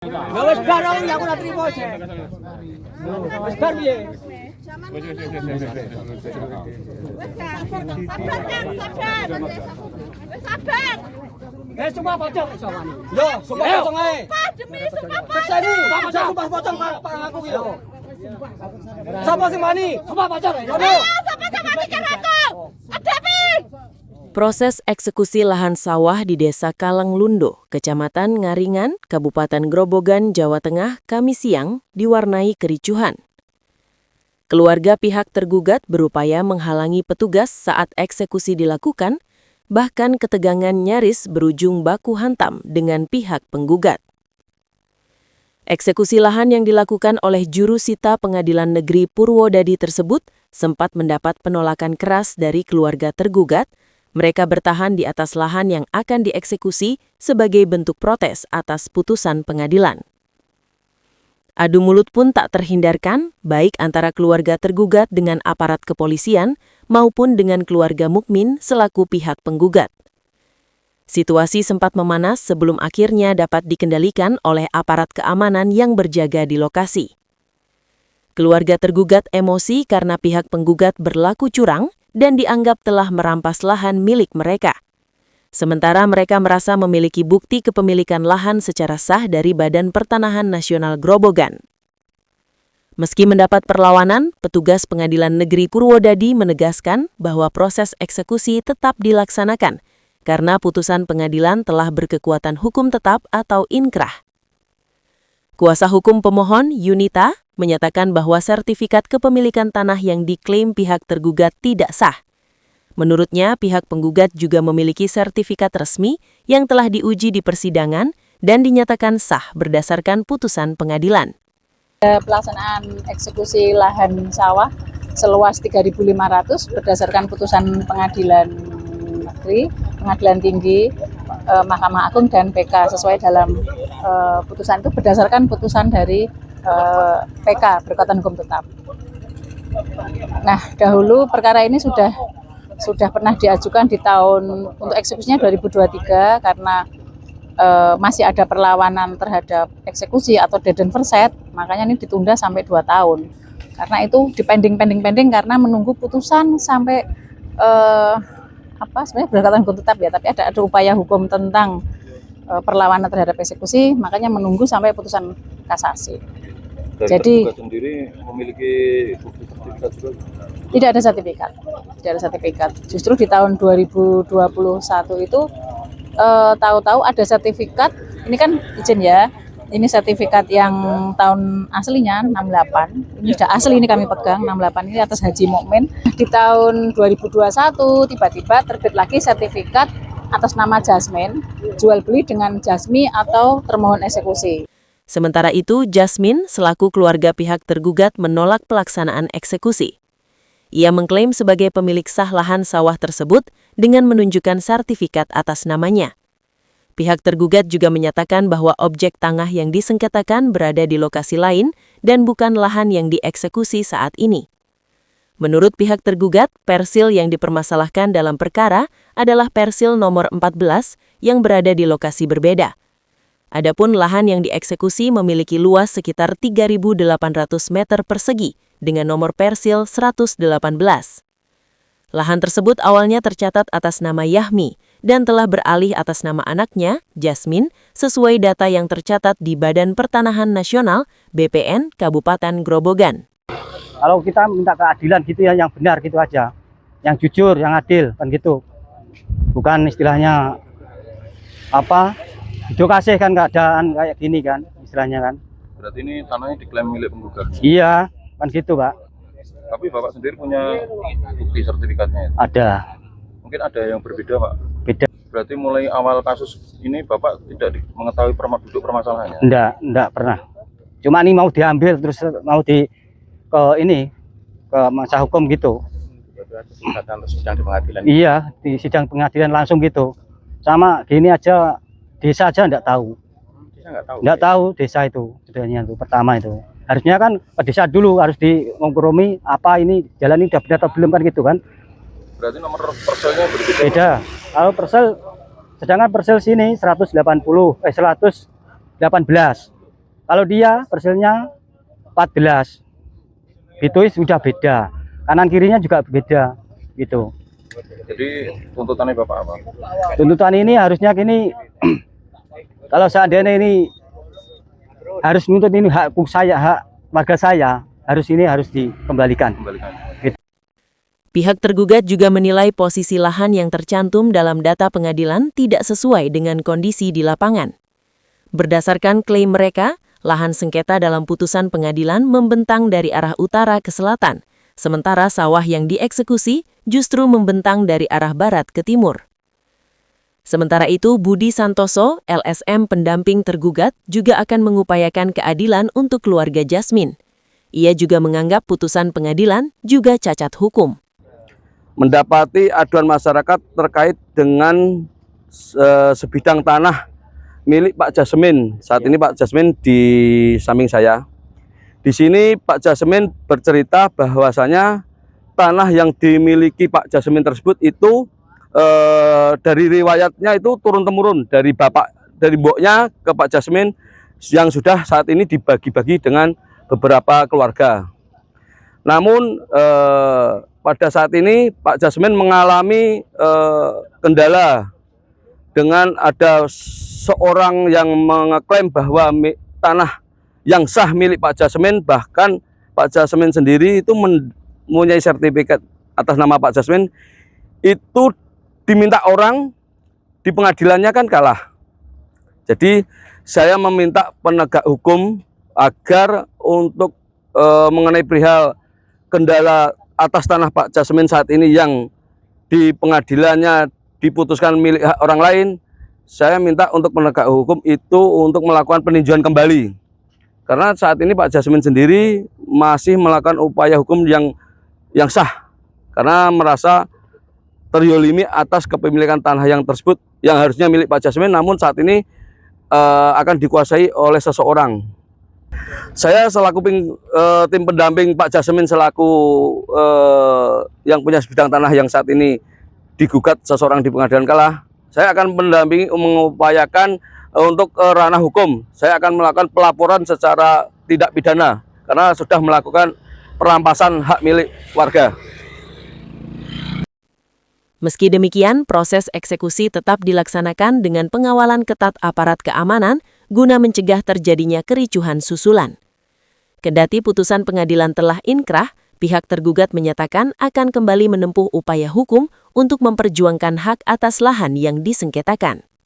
Ya wis bar ya aku ora trimo aja. Wis bar piye? Sabar. Wis sumpah pocong iso wani. Yo, sumpah pocong ae. Demi sumpah Sekseni, sumpah pocong parang aku ki yo. Sapa sing wani? Sumpah pocong. Yo. Sapa wani karo aku? Adapi. Proses eksekusi lahan sawah di Desa Kalanglundo, Kecamatan Ngaringan, Kabupaten Grobogan, Jawa Tengah, Kamis siang diwarnai kericuhan. Keluarga pihak tergugat berupaya menghalangi petugas saat eksekusi dilakukan, bahkan ketegangan nyaris berujung baku hantam dengan pihak penggugat. Eksekusi lahan yang dilakukan oleh juru sita Pengadilan Negeri Purwodadi tersebut sempat mendapat penolakan keras dari keluarga tergugat. Mereka bertahan di atas lahan yang akan dieksekusi sebagai bentuk protes atas putusan pengadilan. Adu mulut pun tak terhindarkan, baik antara keluarga tergugat dengan aparat kepolisian maupun dengan keluarga Mukmin selaku pihak penggugat. Situasi sempat memanas sebelum akhirnya dapat dikendalikan oleh aparat keamanan yang berjaga di lokasi. Keluarga tergugat emosi karena pihak penggugat berlaku curang dan dianggap telah merampas lahan milik mereka. Sementara mereka merasa memiliki bukti kepemilikan lahan secara sah dari Badan Pertanahan Nasional Grobogan. Meski mendapat perlawanan, petugas Pengadilan Negeri Purwodadi menegaskan bahwa proses eksekusi tetap dilaksanakan karena putusan pengadilan telah berkekuatan hukum tetap atau inkrah. Kuasa hukum pemohon, Yunita, menyatakan bahwa sertifikat kepemilikan tanah yang diklaim pihak tergugat tidak sah. Menurutnya, pihak penggugat juga memiliki sertifikat resmi yang telah diuji di persidangan dan dinyatakan sah berdasarkan putusan pengadilan. Pelaksanaan eksekusi lahan sawah seluas 3.500 berdasarkan putusan Pengadilan Negeri, Pengadilan Tinggi, Mahkamah Agung dan PK sesuai dalam putusan itu berdasarkan putusan dari PK berkekuatan hukum tetap. Nah, dahulu perkara ini sudah pernah diajukan di tahun untuk eksekusinya 2023 karena masih ada perlawanan terhadap eksekusi atau dead and verset, makanya ini ditunda sampai 2 tahun. Karena itu dipending karena menunggu putusan sampai sebenarnya berkekuatan hukum tetap ya, tapi ada upaya hukum tentang perlawanan terhadap eksekusi, makanya menunggu sampai putusan kasasi. Jadi sendiri memiliki bukti sertifikat juga? Tidak ada sertifikat. Justru di tahun 2021 itu tahu-tahu ada sertifikat. Ini kan izin ya. Ini sertifikat yang tahun aslinya 68. Ini sudah asli, ini kami pegang 68 ini atas Haji Mukmin. Di tahun 2021 tiba-tiba terbit lagi sertifikat atas nama Jasmine, jual beli dengan Jasmi atau termohon eksekusi. Sementara itu, Jasmine selaku keluarga pihak tergugat menolak pelaksanaan eksekusi. Ia mengklaim sebagai pemilik sah lahan sawah tersebut dengan menunjukkan sertifikat atas namanya. Pihak tergugat juga menyatakan bahwa objek tanah yang disengketakan berada di lokasi lain dan bukan lahan yang dieksekusi saat ini. Menurut pihak tergugat, persil yang dipermasalahkan dalam perkara adalah persil nomor 14 yang berada di lokasi berbeda. Adapun lahan yang dieksekusi memiliki luas sekitar 3.800 meter persegi dengan nomor persil 118. Lahan tersebut awalnya tercatat atas nama Yahmi dan telah beralih atas nama anaknya, Jasmine, sesuai data yang tercatat di Badan Pertanahan Nasional BPN Kabupaten Grobogan. Kalau kita minta keadilan gitu ya, yang benar gitu aja, yang jujur, yang adil, kan gitu. Bukan istilahnya hidup kasih kan keadaan kayak gini kan, istilahnya kan. Berarti ini tanahnya diklaim milik penggugat? Iya, kan gitu Pak. Tapi Bapak sendiri punya bukti sertifikatnya? Ada. Mungkin ada yang berbeda Pak? Beda. Berarti mulai awal kasus ini Bapak tidak mengetahui duduk permasalahannya? Enggak pernah. Cuma ini mau diambil terus mau ke masa hukum gitu. Sidang di pengadilan? Iya, di sidang pengadilan langsung gitu. Sama gini aja, desa aja enggak tahu. Enggak tahu desa itu, sebenarnya itu pertama itu. Harusnya kan ke desa dulu harus dikompromi apa ini jalan ini udah benar atau belum kan gitu kan. Berarti nomor perselnya berbeda? Beda. Kalau persel, sedangkan persel sini 118. Kalau dia persilnya 14. Itu sudah beda. Kanan kirinya juga beda gitu. Jadi tuntutannya Bapak apa? Tuntutan ini harusnya gini kalau seandainya ini harus nuntut ini hakku saya, hak warga saya, harus dikembalikan. Pihak tergugat juga menilai posisi lahan yang tercantum dalam data pengadilan tidak sesuai dengan kondisi di lapangan. Berdasarkan klaim mereka, lahan sengketa dalam putusan pengadilan membentang dari arah utara ke selatan, sementara sawah yang dieksekusi justru membentang dari arah barat ke timur. Sementara itu, Budi Santoso, LSM pendamping tergugat, juga akan mengupayakan keadilan untuk keluarga Jasmine. Ia juga menganggap putusan pengadilan juga cacat hukum. Mendapati aduan masyarakat terkait dengan sebidang tanah milik Pak Jasmine. Saat ini Pak Jasmine di samping saya. Di sini Pak Jasmine bercerita bahwasanya tanah yang dimiliki Pak Jasmine tersebut itu dari riwayatnya itu turun-temurun dari mboknya ke Pak Jasmine yang sudah saat ini dibagi-bagi dengan beberapa keluarga. Namun pada saat ini Pak Jasmine mengalami kendala dengan ada seorang yang mengeklaim bahwa tanah yang sah milik Pak Jasmine, bahkan Pak Jasmine sendiri itu mempunyai sertifikat atas nama Pak Jasmine, itu diminta orang di pengadilannya kan kalah. Jadi saya meminta penegak hukum agar untuk mengenai perihal kendala atas tanah Pak Jasmine saat ini yang di pengadilannya diputuskan milik orang lain, saya minta untuk penegak hukum itu untuk melakukan peninjauan kembali. Karena saat ini Pak Jasmine sendiri masih melakukan upaya hukum yang sah, karena merasa terzolimi atas kepemilikan tanah yang tersebut yang harusnya milik Pak Jasmine, namun saat ini akan dikuasai oleh seseorang. Saya selaku tim pendamping Pak Jasmine selaku yang punya sebidang tanah yang saat ini digugat seseorang di pengadilan kalah, saya akan mendampingi mengupayakan untuk ranah hukum. Saya akan melakukan pelaporan secara tidak pidana karena sudah melakukan perampasan hak milik warga. Meski demikian, proses eksekusi tetap dilaksanakan dengan pengawalan ketat aparat keamanan guna mencegah terjadinya kericuhan susulan. Kendati putusan pengadilan telah inkrah, pihak tergugat menyatakan akan kembali menempuh upaya hukum untuk memperjuangkan hak atas lahan yang disengketakan.